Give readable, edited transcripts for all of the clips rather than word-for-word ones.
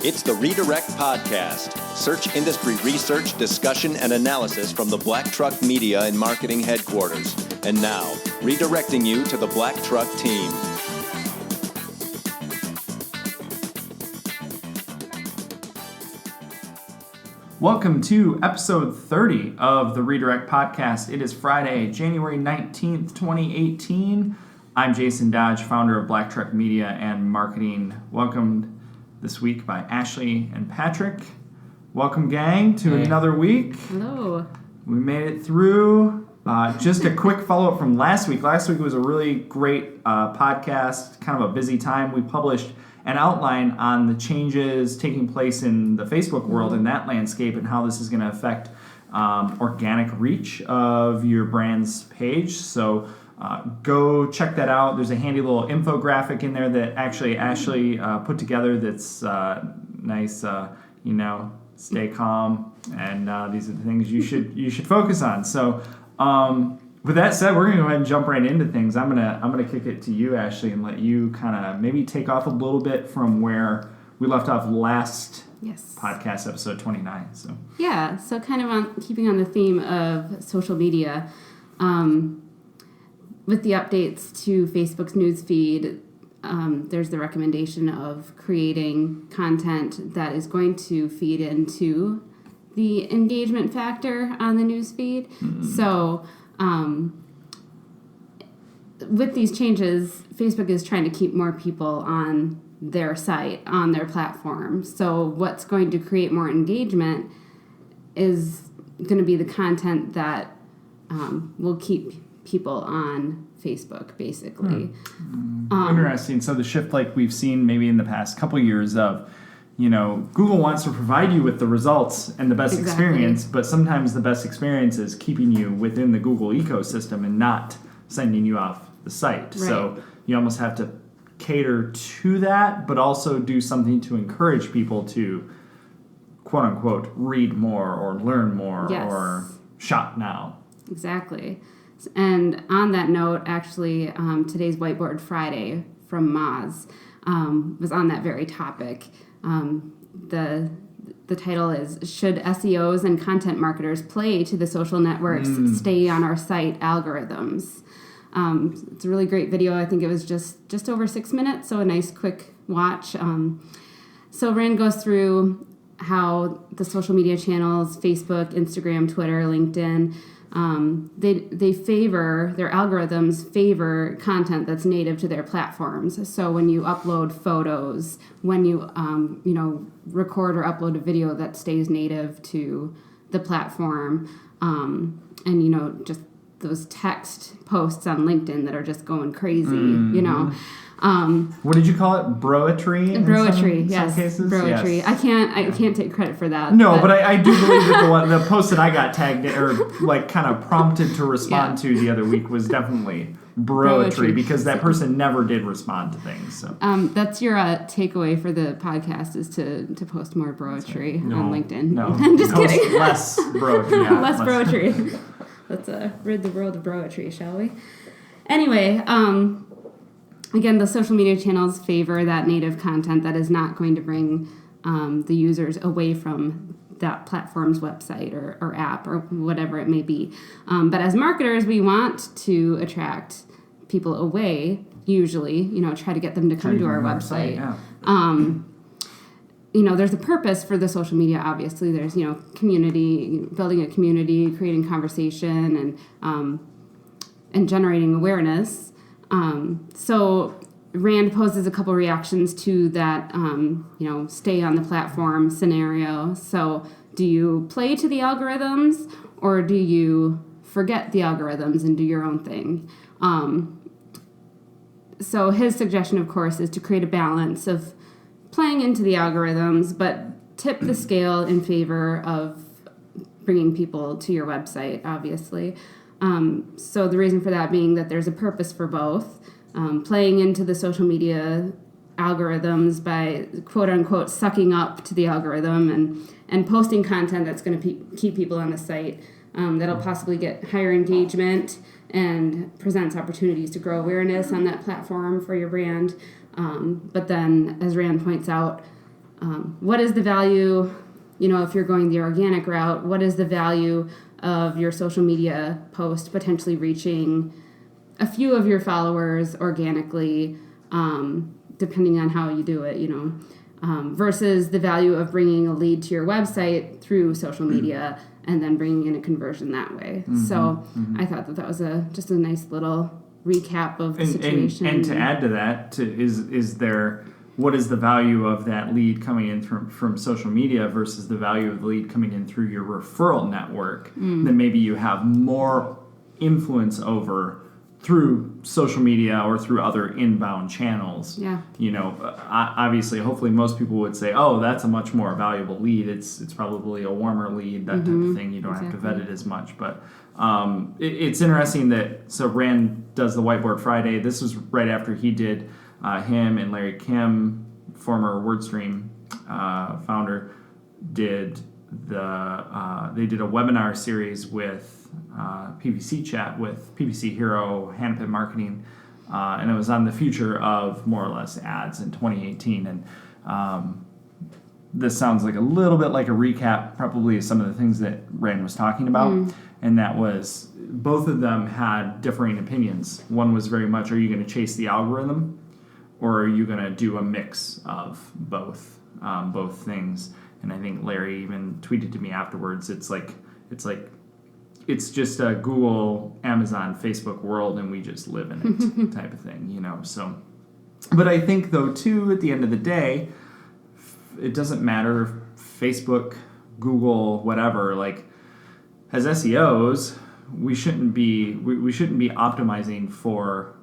It's the Redirect Podcast. Search industry research, discussion, and analysis from the Black Truck Media and Marketing Headquarters. And now, redirecting you to the Black Truck team. Welcome to episode 30 of the Redirect Podcast. It is Friday, January 19th, 2018. I'm Jason Dodge, founder of Black Truck Media and Marketing. Welcomed this week by Ashley and Patrick. Welcome, gang, to another week. Hello. We made it through. Just a quick follow-up from last week. Last week was a really great podcast, kind of a busy time. We published an outline on the changes taking place in the Facebook world and that landscape and how this is going to affect organic reach of your brand's page. So go check that out. There's a handy little infographic in there that actually Ashley put together that's nice, stay calm, and these are the things you should focus on. So with that said, we're gonna go ahead and jump right into things. I'm gonna kick it to you, Ashley, and let you kind of maybe take off a little bit from where we left off last podcast, episode 29. So kind of keeping on the theme of social media, with the updates to Facebook's newsfeed, there's the recommendation of creating content that is going to feed into the engagement factor on the newsfeed. So with these changes, Facebook is trying to keep more people on their site, on their platform. So what's going to create more engagement is going to be the content that will keep people on Facebook, basically. Interesting. So the shift, like we've seen maybe in the past couple years of, Google wants to provide you with the results and the best experience, but sometimes the best experience is keeping you within the Google ecosystem and not sending you off the site. Right. So you almost have to cater to that, but also do something to encourage people to, quote unquote, read more or learn more or shop now. Exactly. And on that note, actually, today's Whiteboard Friday from Moz was on that very topic. The title is, Should SEOs and content marketers play to the social networks stay on our site algorithms? It's a really great video. I think it was just over 6 minutes, so a nice quick watch. So Rand goes through how the social media channels, Facebook, Instagram, Twitter, LinkedIn, they favor, their algorithms favor content that's native to their platforms. So when you upload photos, when you record or upload a video that stays native to the platform, and just those text posts on LinkedIn that are just going crazy, what did you call it? Broetry? Broetry, some cases? Broetry. Yes. I can't take credit for that. No, but I do believe that the post that I got tagged or kind of prompted to respond to the other week was definitely Broetry because that person never did respond to things. So that's your takeaway for the podcast is to post more Broetry on LinkedIn. No, I'm just kidding. Less Broetry. Yeah, less Broetry. Let's rid the world of Broetry, shall we? Anyway, again, the social media channels favor that native content that is not going to bring the users away from that platform's website or app or whatever it may be. But as marketers, we want to attract people away, usually, try to get them to come to our website. There's a purpose for the social media, obviously. There's, community, building a community, creating conversation, and generating awareness. So Rand poses a couple reactions to that, stay on the platform scenario. So do you play to the algorithms or do you forget the algorithms and do your own thing? So his suggestion, of course, is to create a balance of playing into the algorithms, but tip the scale in favor of bringing people to your website, obviously. So the reason for that being that there's a purpose for both. Playing into the social media algorithms by quote-unquote sucking up to the algorithm and posting content that's going to keep people on the site that'll possibly get higher engagement and presents opportunities to grow awareness on that platform for your brand. But then, as Rand points out, what is the value, if you're going the organic route, what is the value of your social media post potentially reaching a few of your followers organically, depending on how you do it, versus the value of bringing a lead to your website through social media and then bringing in a conversion that way. So I thought that was just a nice little recap of the situation. And to add to that, what is the value of that lead coming in from social media versus the value of the lead coming in through your referral network that maybe you have more influence over through social media or through other inbound channels. Yeah. Obviously, hopefully most people would say, oh, that's a much more valuable lead. It's probably a warmer lead, that type of thing. You don't have to vet it as much. But it's interesting so Rand does the Whiteboard Friday. This was right after he did him and Larry Kim, former WordStream founder, did they did a webinar series with PPC Chat with PPC Hero, Hannah Marketing, and it was on the future of more or less ads in 2018. And this sounds like a little bit like a recap, probably, of some of the things that Rand was talking about. And that was, both of them had differing opinions. One was very much, are you going to chase the algorithm, or are you going to do a mix of both things? And I think Larry even tweeted to me afterwards, it's just a Google, Amazon, Facebook world, and we just live in it type of thing, So, but I think, though, too, at the end of the day, it doesn't matter if Facebook, Google, whatever. Like, as SEOs, we shouldn't be optimizing for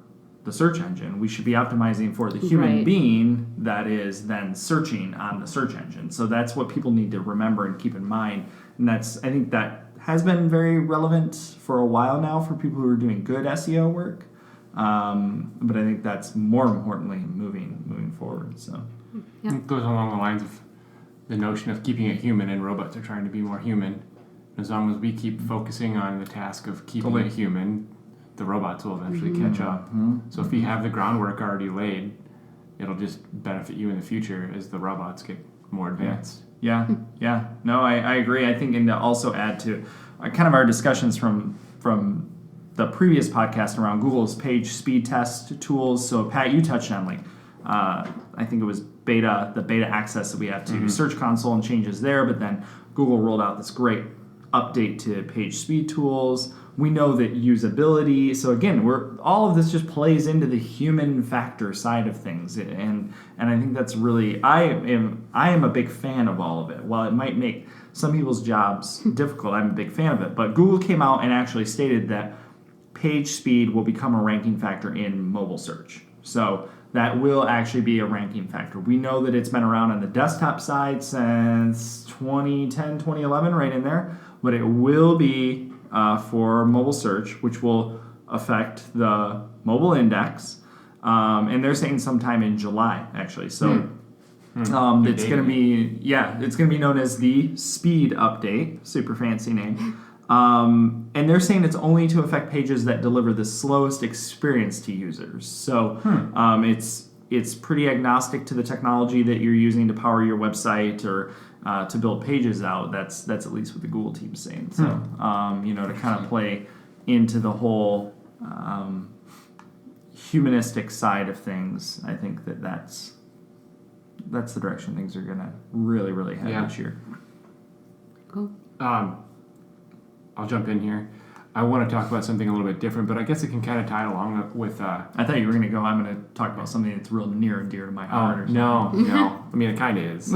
the search engine. We should be optimizing for the human being that is then searching on the search engine. So that's what people need to remember and keep in mind. And I think that has been very relevant for a while now for people who are doing good SEO work. But I think that's more importantly moving forward. So it goes along the lines of the notion of keeping it human, and robots are trying to be more human. As long as we keep focusing on the task of keeping it human, the robots will eventually catch up. So if you have the groundwork already laid, it'll just benefit you in the future as the robots get more advanced. Yeah. No, I agree. I think, and to also add to kind of our discussions from the previous podcast around Google's page speed test tools. So Pat, you touched on I think it was the beta access that we have to Search Console and changes there, but then Google rolled out this great update to page speed tools. We know that usability. So again, all of this just plays into the human factor side of things, and I think that's really I am a big fan of all of it. While it might make some people's jobs difficult, I'm a big fan of it. But Google came out and actually stated that page speed will become a ranking factor in mobile search. So that will actually be a ranking factor. We know that it's been around on the desktop side since 2010, 2011, right in there. But it will be for mobile search, which will affect the mobile index. And they're saying sometime in July, actually. So it's going to be known as the Speed Update, super fancy name. And they're saying it's only to affect pages that deliver the slowest experience to users. So it's pretty agnostic to the technology that you're using to power your website or to build pages out. That's at least what the Google team's saying. So to kind of play into the whole humanistic side of things, I think that's the direction things are gonna really, really head this year. Cool. I'll jump in here. I want to talk about something a little bit different, but I guess it can kind of tie along with... I thought you were going to go, I'm going to talk about something that's real near and dear to my heart. Or something. No. I mean, it kind of is.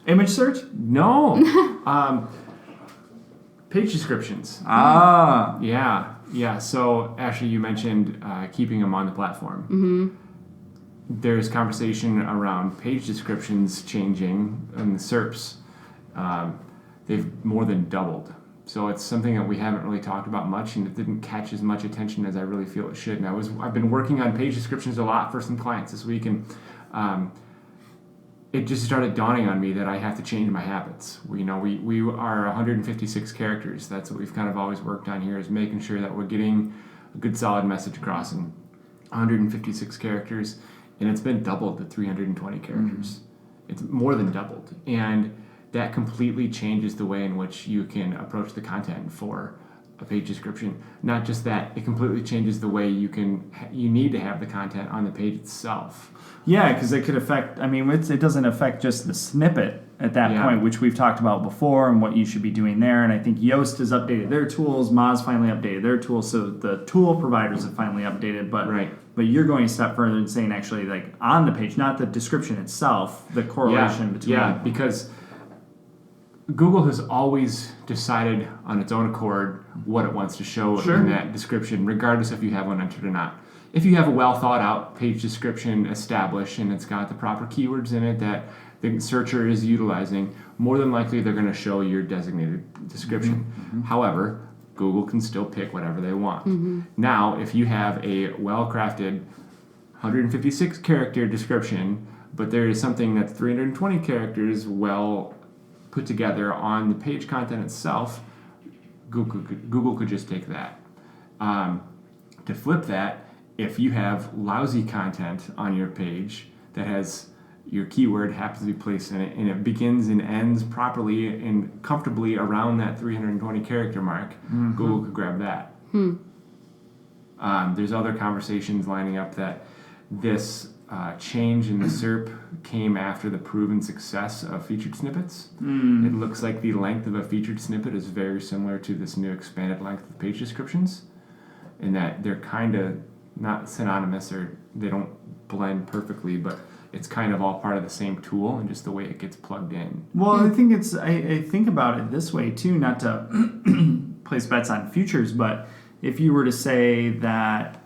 Image search? No. Page descriptions. Yeah. So, Ashley, you mentioned keeping them on the platform. There's conversation around page descriptions changing and the SERPs. They've more than doubled. So it's something that we haven't really talked about much, and it didn't catch as much attention as I really feel it should. And I've been working on page descriptions a lot for some clients this week, and it just started dawning on me that I have to change my habits. We are 156 characters. That's what we've kind of always worked on here, is making sure that we're getting a good solid message across in 156 characters, and it's been doubled to 320 characters. It's more than doubled. And that completely changes the way in which you can approach the content for a page description. Not just that, it completely changes the way you need to have the content on the page itself. Yeah, because it could affect, it doesn't affect just the snippet at that point, which we've talked about before and what you should be doing there. And I think Yoast has updated their tools, Moz finally updated their tools, so the tool providers have finally updated. But you're going a step further and saying actually like on the page, not the description itself, the correlation between. Yeah, because Google has always decided on its own accord what it wants to show in that description, regardless if you have one entered or not. If you have a well thought out page description established and it's got the proper keywords in it that the searcher is utilizing, more than likely they're going to show your designated description. Mm-hmm. However, Google can still pick whatever they want. Mm-hmm. Now, if you have a well-crafted 156 character description, but there is something that's 320 characters well put together on the page content itself, Google could just take that. To flip that, if you have lousy content on your page that has your keyword happens to be placed in it and it begins and ends properly and comfortably around that 320 character mark, Google could grab that. There's other conversations lining up that this change in the SERP came after the proven success of featured snippets. It looks like the length of a featured snippet is very similar to this new expanded length of page descriptions, in that they're kind of not synonymous or they don't blend perfectly, but it's kind of all part of the same tool and just the way it gets plugged in. Well, I think I think about it this way too, not to place bets on futures, but if you were to say that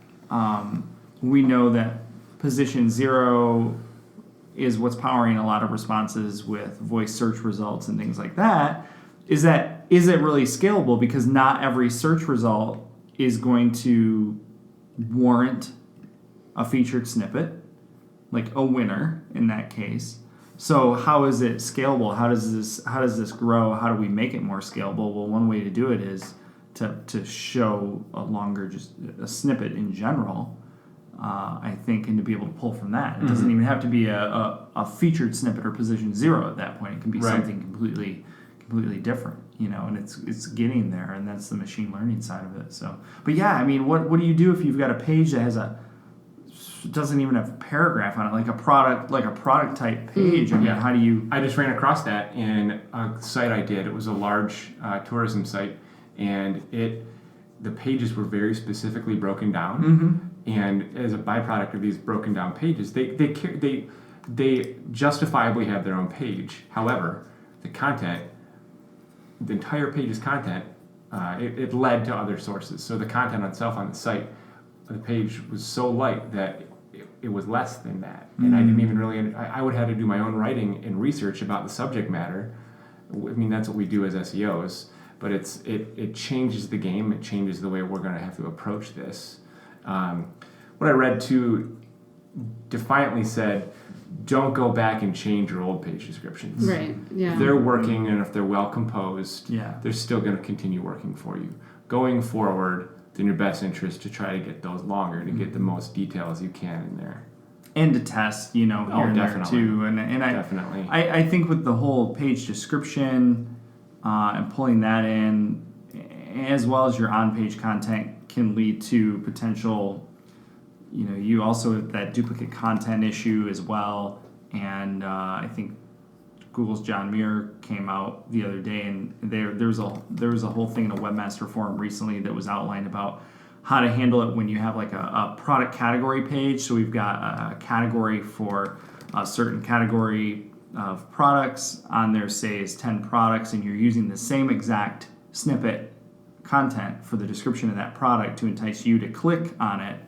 we know that position 0 is what's powering a lot of responses with voice search results and things like that, is it really scalable? Because not every search result is going to warrant a featured snippet, like a winner in that case. So how is it scalable? How does this grow? How do we make it more scalable? Well, one way to do it is to show a longer, just a snippet in general, I think, and to be able to pull from that. It doesn't even have to be a featured snippet or position 0 at that point. It can be something completely different, and it's getting there, and that's the machine learning side of it. So, but yeah, what do you do if you've got a page that doesn't even have a paragraph on it, like a product type page? How do you? I just ran across that in a site I did. It was a large tourism site, and the pages were very specifically broken down. And as a byproduct of these broken down pages, they justifiably have their own page. However, the entire page's content, it led to other sources. So the content itself on the site, the page was so light that it was less than that. And I didn't even really, I would have to do my own writing and research about the subject matter. That's what we do as SEOs, but it changes the game. It changes the way we're going to have to approach this. What I read too defiantly said, don't go back and change your old page descriptions. Right, yeah. If they're working and if they're well composed, Yeah. they're still going to continue working for you. Going forward, it's in your best interest to try to get those longer, to get the most details you can in there. And to test, here and there too. And Definitely. I think with the whole page description and pulling that in, as well as your on-page content, can lead to potential, you also have that duplicate content issue as well. And I think Google's John Muir came out the other day, and there was a whole thing in a Webmaster Forum recently that was outlined about how to handle it when you have like a product category page. So we've got a category for a certain category of products. On there, say, is 10 products, and you're using the same exact snippet content for the description of that product to entice you to click on it,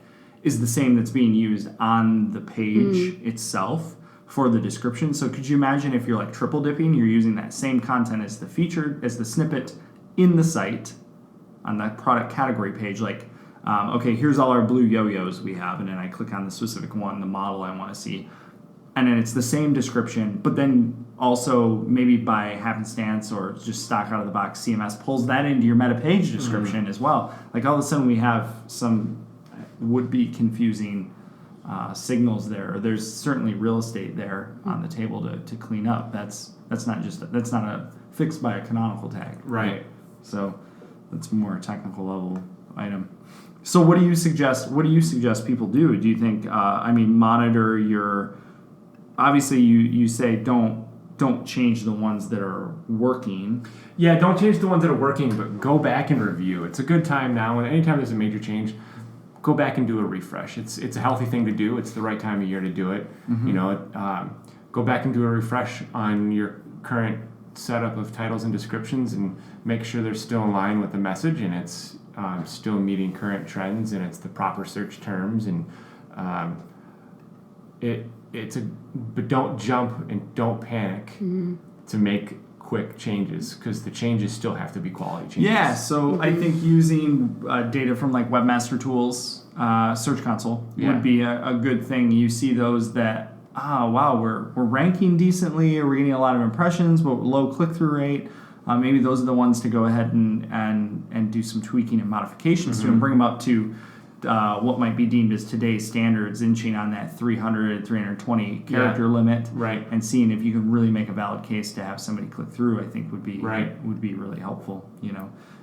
is the same that's being used on the page itself for the description. So could you imagine if you're like triple dipping, you're using that same content as the snippet in the site on that product category page, like, okay, here's all our blue yo-yos we have, and then I click on the specific one, the model I want to see, and then it's the same description, but then also maybe by happenstance or just stock out of the box, CMS pulls that into your meta page description as well. Like all of a sudden we have some would be confusing signals there. There's certainly real estate there on the table to clean up. That's not a fixed by a canonical tag. Right. So that's more a technical level item. So what do you suggest people do? Do you think monitor your, obviously you say don't change the ones that are working. Yeah, don't change the ones that are working, but go back and review. It's a good time now, and anytime there's a major change, go back and do a refresh. It's a healthy thing to do. It's the right time of year to do it. Mm-hmm. Go back and do a refresh on your current setup of titles and descriptions and make sure they're still in line with the message and it's still meeting current trends and it's the proper search terms and but don't jump and don't panic to make quick changes because the changes still have to be quality changes. Yeah, so I think using data from like Webmaster Tools, Search Console would be a good thing. You see those that, we're ranking decently, or we're getting a lot of impressions, but low click-through rate. Maybe those are the ones to go ahead and do some tweaking and modifications to and bring them up to what might be deemed as today's standards, inching on that 300, 320 character limit, right? And seeing if you can really make a valid case to have somebody click through, I think would be really helpful.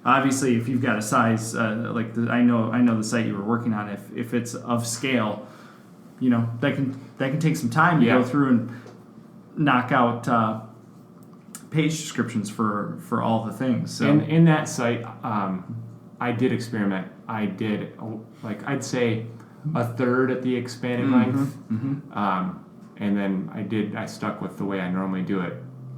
Obviously, if you've got a size I know the site you were working on, if it's of scale, that can take some time to go through and knock out page descriptions for all the things. So in that site, I did experiment. I did I'd say a third at the expanded length, and then I stuck with the way I normally do it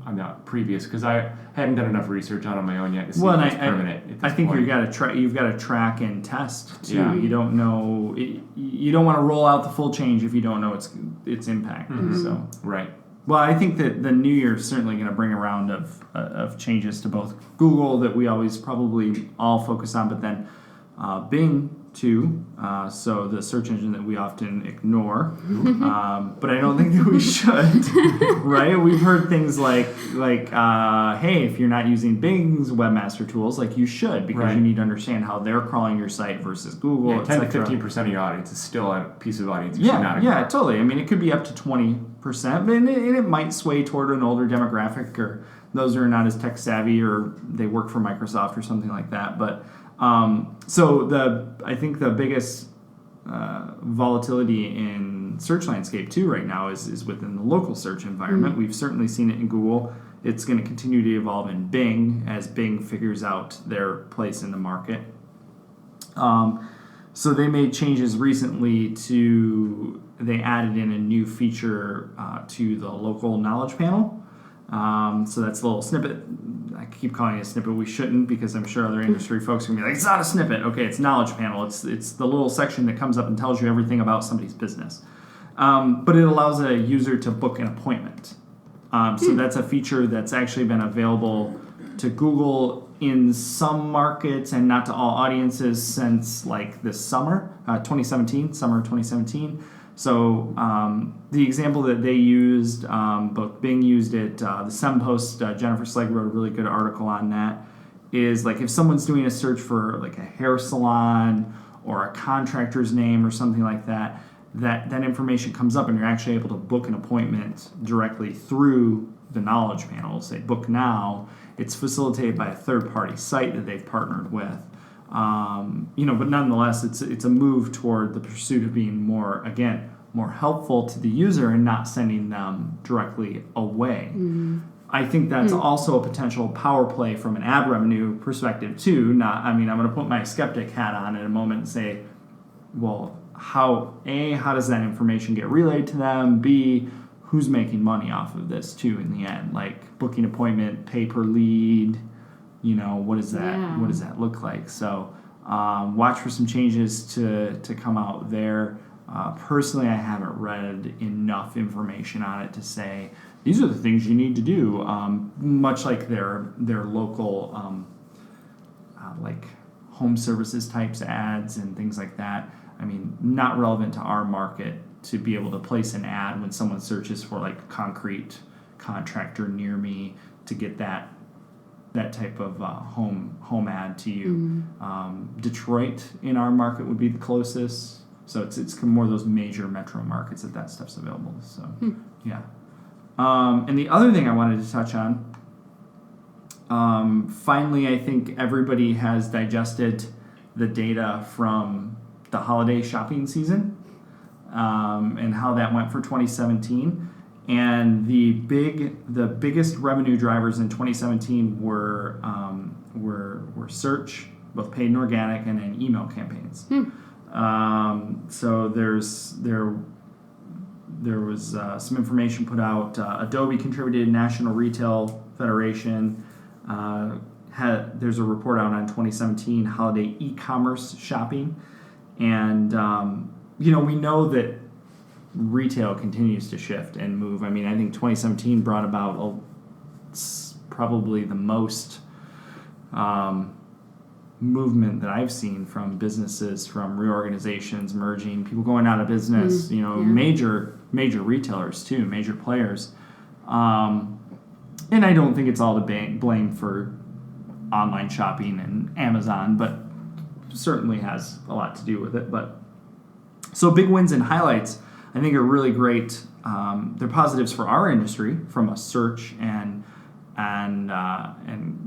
on the previous because I hadn't done enough research on my own yet to see if it's permanent. I think you've got to track and test too. Yeah. You don't know. You don't want to roll out the full change if you don't know its impact. So right. Well, I think that the new year is certainly going to bring a round of changes to both Google that we always probably all focus on, but then Bing too. So the search engine that we often ignore, but I don't think that we should. Right? We've heard things like hey, if you're not using Bing's Webmaster Tools, you should because you need to understand how they're crawling your site versus Google. Yeah, 10 to 15% of your audience is still a piece of audience. Yeah, totally. I mean, it could be up to 20%, and it might sway toward an older demographic or those who are not as tech savvy or they work for Microsoft or something like that. But I think the biggest volatility in search landscape too right now is within the local search environment. We've certainly seen it in Google. It's going to continue to evolve in Bing as Bing figures out their place in the market. So they made changes recently they added in a new feature to the local knowledge panel. So that's a little snippet. I keep calling it a snippet. We shouldn't because I'm sure other industry folks are going to be like, it's not a snippet. Okay, it's knowledge panel. It's the little section that comes up and tells you everything about somebody's business. But it allows a user to book an appointment. So that's a feature that's actually been available to Google in some markets and not to all audiences since this summer, summer 2017. So the example that they used, both Bing used it, the SEM Post, Jennifer Slegg wrote a really good article on that, is if someone's doing a search for a hair salon or a contractor's name or something like that, that information comes up and you're actually able to book an appointment directly through the knowledge panel. Say book now. It's facilitated by a third-party site that they've partnered with. But nonetheless, it's a move toward the pursuit of being more helpful to the user and not sending them directly away. I think that's also a potential power play from an ad revenue perspective too. I'm going to put my skeptic hat on in a moment and say, well, how does that information get relayed to them? B, who's making money off of this too in the end? Booking appointment, pay per lead. What does that look like? So watch for some changes to come out there. Personally, I haven't read enough information on it to say these are the things you need to do. Much like their local home services types ads and things like that. I mean, not relevant to our market to be able to place an ad when someone searches for concrete contractor near me to get that type of home ad to you. Detroit in our market would be the closest. So it's more of those major metro markets that stuff's available. So, yeah. And the other thing I wanted to touch on, finally, I think everybody has digested the data from the holiday shopping season and how that went for 2017. And the biggest revenue drivers in 2017 were search, both paid and organic, and then email campaigns. So there was some information put out. Adobe contributed, National Retail Federation. There's a report out on 2017 holiday e-commerce shopping. And, we know that retail continues to shift and move. I mean, I think 2017 brought about probably the most movement that I've seen from businesses, from reorganizations, merging, people going out of business, major retailers too, major players. And I don't think it's all to blame for online shopping and Amazon, but certainly has a lot to do with it. But so big wins and highlights, I think, are really great. They're positives for our industry from a search and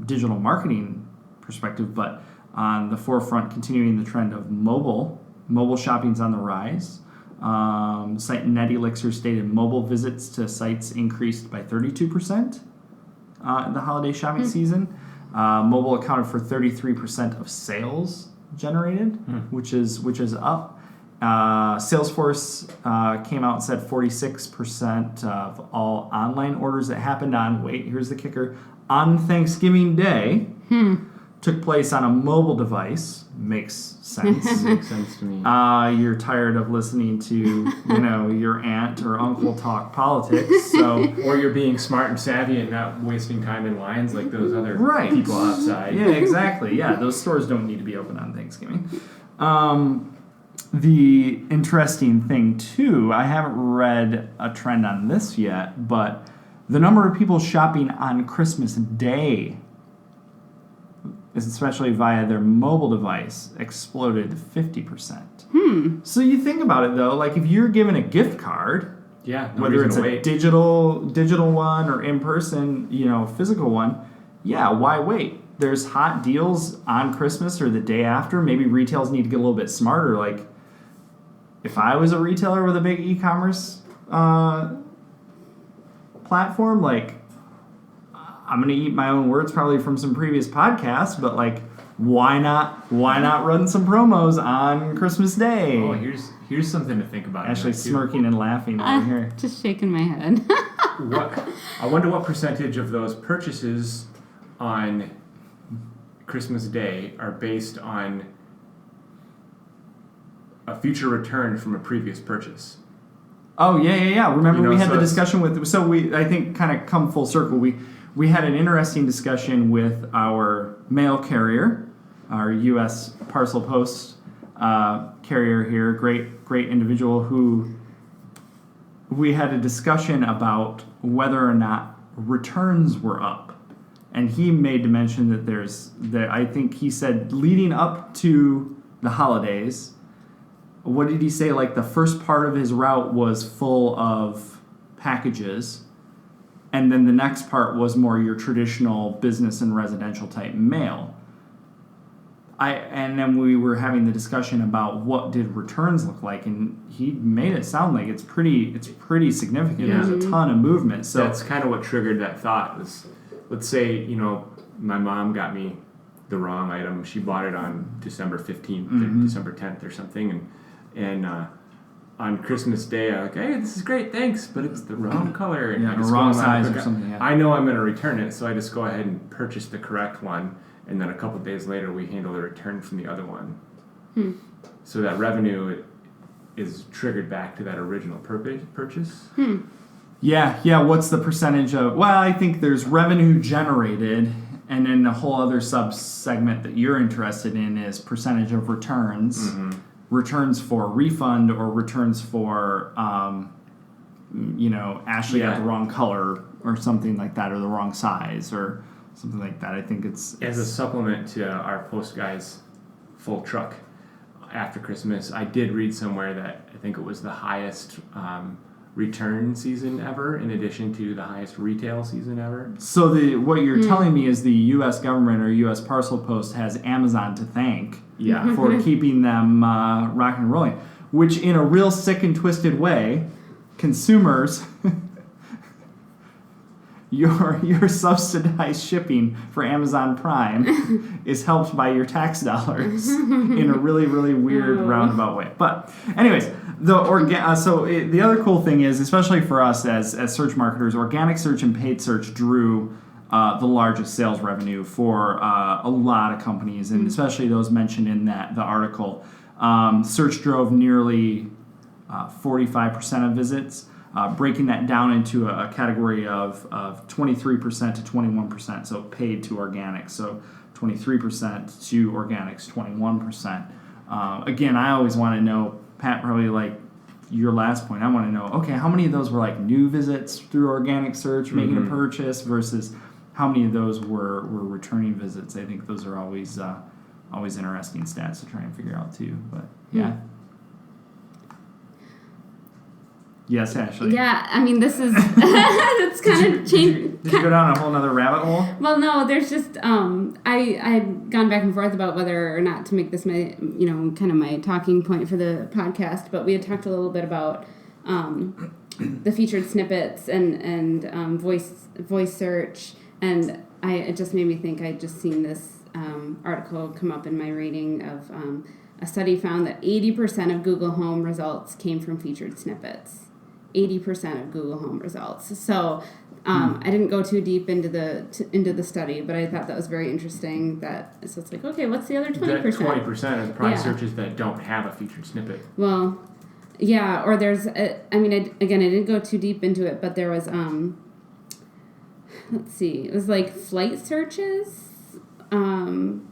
digital marketing perspective, but on the forefront, continuing the trend of mobile shopping's on the rise. Site NetElixir stated mobile visits to sites increased by 32% in the holiday shopping season. Mobile accounted for 33% of sales generated, which is up. Salesforce came out and said 46% of all online orders that happened here's the kicker, on Thanksgiving Day took place on a mobile device. Makes sense. Makes sense to me. You're tired of listening to, your aunt or uncle talk politics, so or you're being smart and savvy and not wasting time in lines like those other people outside. Yeah, exactly. Yeah, those stores don't need to be open on Thanksgiving. The interesting thing, too, I haven't read a trend on this yet, but the number of people shopping on Christmas Day, especially via their mobile device, exploded to 50%. So you think about it, though, like if you're given a gift card, whether it's a digital one or in person, physical one, why wait? There's hot deals on Christmas or the day after. Maybe retailers need to get a little bit smarter. Like, if I was a retailer with a big e-commerce platform, like, I'm going to eat my own words probably from some previous podcasts, but like, why not run some promos on Christmas Day? Oh, here's something to think about. Actually smirking and laughing over here. Just shaking my head. I wonder what percentage of those purchases on Christmas Day are based on a future return from a previous purchase. Oh, yeah. Remember, we had the discussion I think, kind of come full circle. We had an interesting discussion with our mail carrier, our U.S. Parcel Post carrier here, great individual, who we had a discussion about whether or not returns were up. And he made to mention that I think he said leading up to the holidays, what did he say? Like the first part of his route was full of packages, and then the next part was more your traditional business and residential type mail. And then we were having the discussion about what did returns look like, and he made it sound like it's pretty significant. Yeah. There's a ton of movement. So that's kind of what triggered that thought. Was, let's say, my mom got me the wrong item. She bought it on December 15th or December 10th or something, and on Christmas Day, I'm like, hey, this is great, thanks, but it's the wrong color. And the wrong size or something. Yeah. I know I'm going to return it, so I just go ahead and purchase the correct one, and then a couple of days later, we handle the return from the other one. So that revenue is triggered back to that original purchase. Yeah. What's the percentage of? Well, I think there's revenue generated, and then the whole other sub-segment that you're interested in is percentage of returns. Returns for refund or returns for, Ashley got the wrong color or something like that, or the wrong size or something like that. I think it's as a supplement to our post guys' full truck. after Christmas. I did read somewhere that I think it was the highest return season ever, in addition to the highest retail season ever. So what you're telling me is the U.S. government or U.S. Parcel Post has Amazon to thank for keeping them rocking and rolling, which in a real sick and twisted way, consumers, your subsidized shipping for Amazon Prime is helped by your tax dollars in a really, really weird roundabout way. But anyways, the other cool thing is, especially for us as search marketers, organic search and paid search drew the largest sales revenue for a lot of companies, and especially those mentioned in the article. Search drove nearly 45% of visits. Breaking that down into a category of 23% to 21%, so paid to organic. So 23% to organics, 21%. Again, I always want to know, Pat, probably like your last point, I want to know, okay, how many of those were like new visits through organic search, making a purchase, versus how many of those were returning visits? I think those are always interesting stats to try and figure out too. But yeah. Yes, Ashley. Yeah, I mean, this is it's kind of changed. Did you go down a whole nother rabbit hole? Well, no, there's just I'd gone back and forth about whether or not to make this my kind of my talking point for the podcast. But we had talked a little bit about the featured snippets and voice search, and it just made me think I'd just seen this article come up in my reading of a study found that 80% of Google Home results came from featured snippets. 80% of Google Home results. So I didn't go too deep into the study, but I thought that was very interesting. So it's like, okay, what's the other 20%? 20% are probably searches that don't have a featured snippet. Well, yeah, or there's, I didn't go too deep into it, but there was, let's see, it was like flight searches. I don't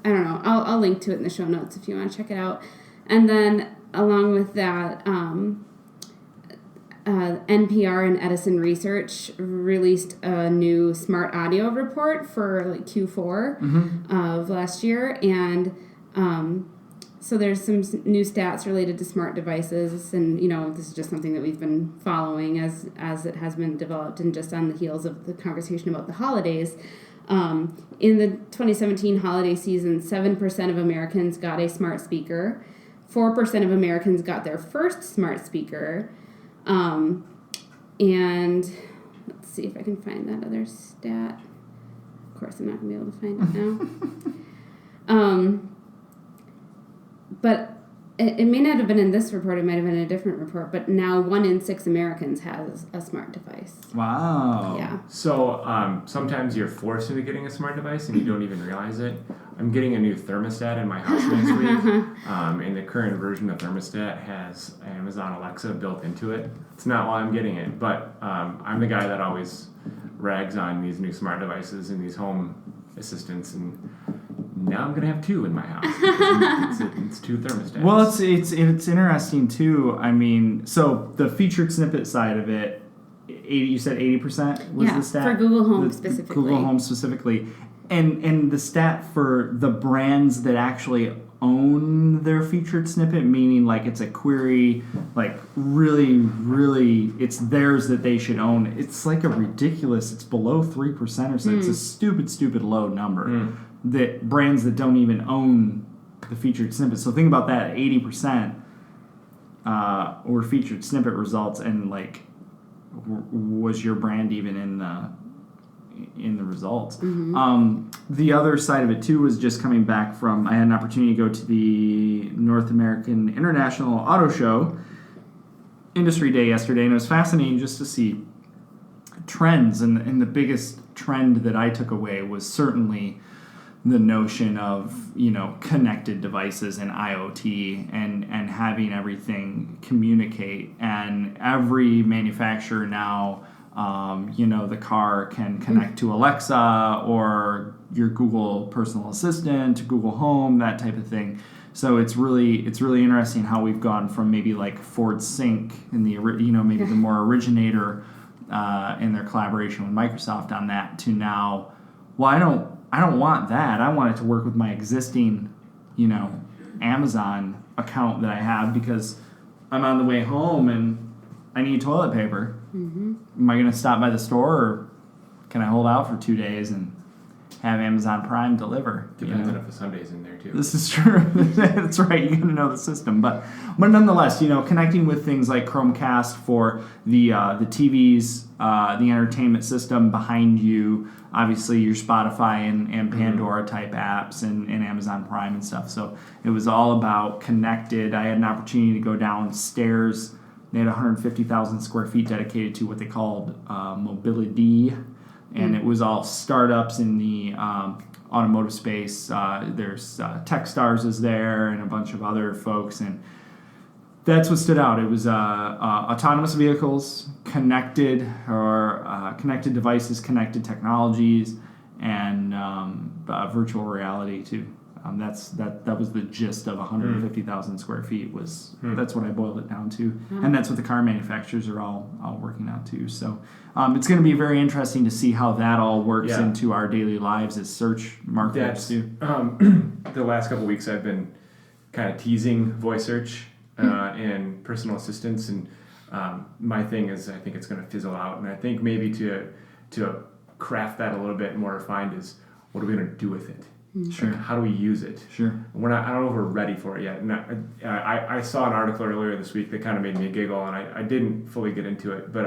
know. I'll link to it in the show notes if you want to check it out. And then along with that, NPR and Edison Research released a new smart audio report for like Q4 of last year, and so there's some new stats related to smart devices, and this is just something that we've been following as it has been developed, and just on the heels of the conversation about the holidays. In the 2017 holiday season, 7% of Americans got a smart speaker. 4% of Americans got their first smart speaker. And let's see if I can find that other stat. Of course, I'm not going to be able to find it now. But it may not have been in this report. It might have been in a different report. But now 1 in 6 Americans has a smart device. Wow. Yeah. So sometimes you're forced into getting a smart device and you don't even realize it. I'm getting a new thermostat in my house next week. And the current version of thermostat has Amazon Alexa built into it. It's not why I'm getting it, but I'm the guy that always rags on these new smart devices and these home assistants, and now I'm gonna have 2 in my house. It's 2 thermostats. Well, it's interesting too. I mean, so the featured snippet side of it, you said 80% was the stat for Google Home specifically. Google Home specifically, and the stat for the brands that actually own their featured snippet, meaning like it's a query, like really, really, it's theirs that they should own. It's like it's below 3% or so. It's a stupid low number. That brands that don't even own the featured snippet. So think about that, 80% were featured snippet results, and like, was your brand even in the results? The other side of it too was just coming back from, I had an opportunity to go to the North American International Auto Show Industry Day yesterday, and it was fascinating just to see trends, and the biggest trend that I took away was certainly the notion of connected devices and IoT and having everything communicate, and every manufacturer now the car can connect to Alexa or your Google personal assistant, Google Home, that type of thing. So it's really interesting how we've gone from maybe like Ford Sync in the maybe the more originator in their collaboration with Microsoft on that, to now, well, I don't want that. I want it to work with my existing Amazon account that I have because I'm on the way home and I need toilet paper. Mm-hmm. Am I going to stop by the store, or can I hold out for 2 days and have Amazon Prime deliver? Depends on if the Sunday's in there too. This is true. That's right. You got to know the system, but nonetheless, connecting with things like Chromecast for the TVs, the entertainment system behind you, obviously your Spotify and Pandora type apps and Amazon Prime and stuff. So it was all about connected. I had an opportunity to go downstairs. They had 150,000 square feet dedicated to what they called mobility. And it was all startups in the automotive space. There's Techstars is there and a bunch of other folks. And that's what stood out. It was autonomous vehicles, connected devices, connected technologies, and virtual reality too. That was the gist of 150,000 square feet. That's what I boiled it down to, and that's what the car manufacturers are all working on too. So it's going to be very interesting to see how that all works into our daily lives as search marketers too. The last couple of weeks I've been kind of teasing voice search and personal assistance, and my thing is I think it's going to fizzle out, and I think maybe to craft that a little bit more refined is what are we going to do with it? Sure. Like, how do we use it? Sure. I don't know if we're ready for it yet. And I saw an article earlier this week that kind of made me giggle, and I didn't fully get into it. But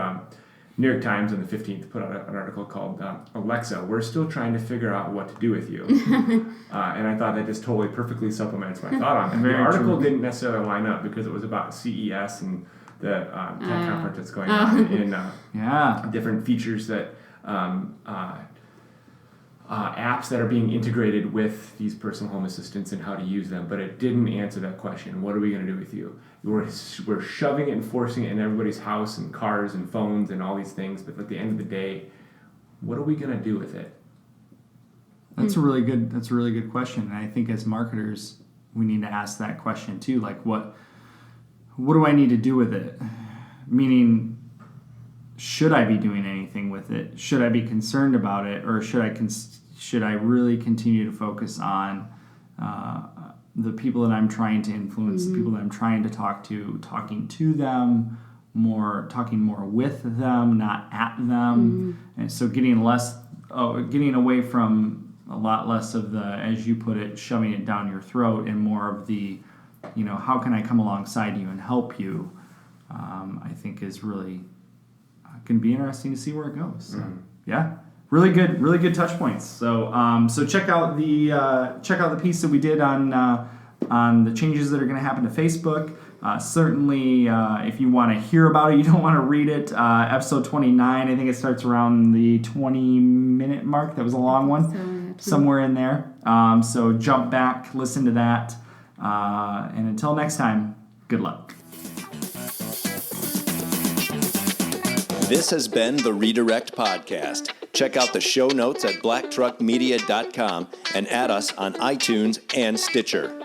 New York Times on the 15th put out an article called Alexa, we're still trying to figure out what to do with you. And I thought that just totally perfectly supplements my thought on it. The article didn't necessarily line up because it was about CES and the tech conference that's going on and different features that apps that are being integrated with these personal home assistants and how to use them, but it didn't answer that question. What are we going to do with you? We're shoving it and forcing it in everybody's house and cars and phones and all these things, but at the end of the day, what are we going to do with it? That's a really good question, and I think as marketers, we need to ask that question too. Like, what do I need to do with it? Meaning, should I be doing anything with it? Should I be concerned about it, or should I really continue to focus on the people that I'm trying to influence, the people that I'm trying to talk to, talking to them more, talking more with them, not at them, and so getting away from a lot less of the, as you put it, shoving it down your throat, and more of the, how can I come alongside you and help you? I think is really going to be interesting to see where it goes. So, yeah, really good touch points. So check out the piece that we did on the changes that are going to happen to Facebook. Certainly, if you want to hear about it, you don't want to read it. Episode 29, I think it starts around the 20-minute mark. That was a long one, somewhere in there. So jump back, listen to that, and until next time, good luck. This has been the Redirect Podcast. Check out the show notes at blacktruckmedia.com and add us on iTunes and Stitcher.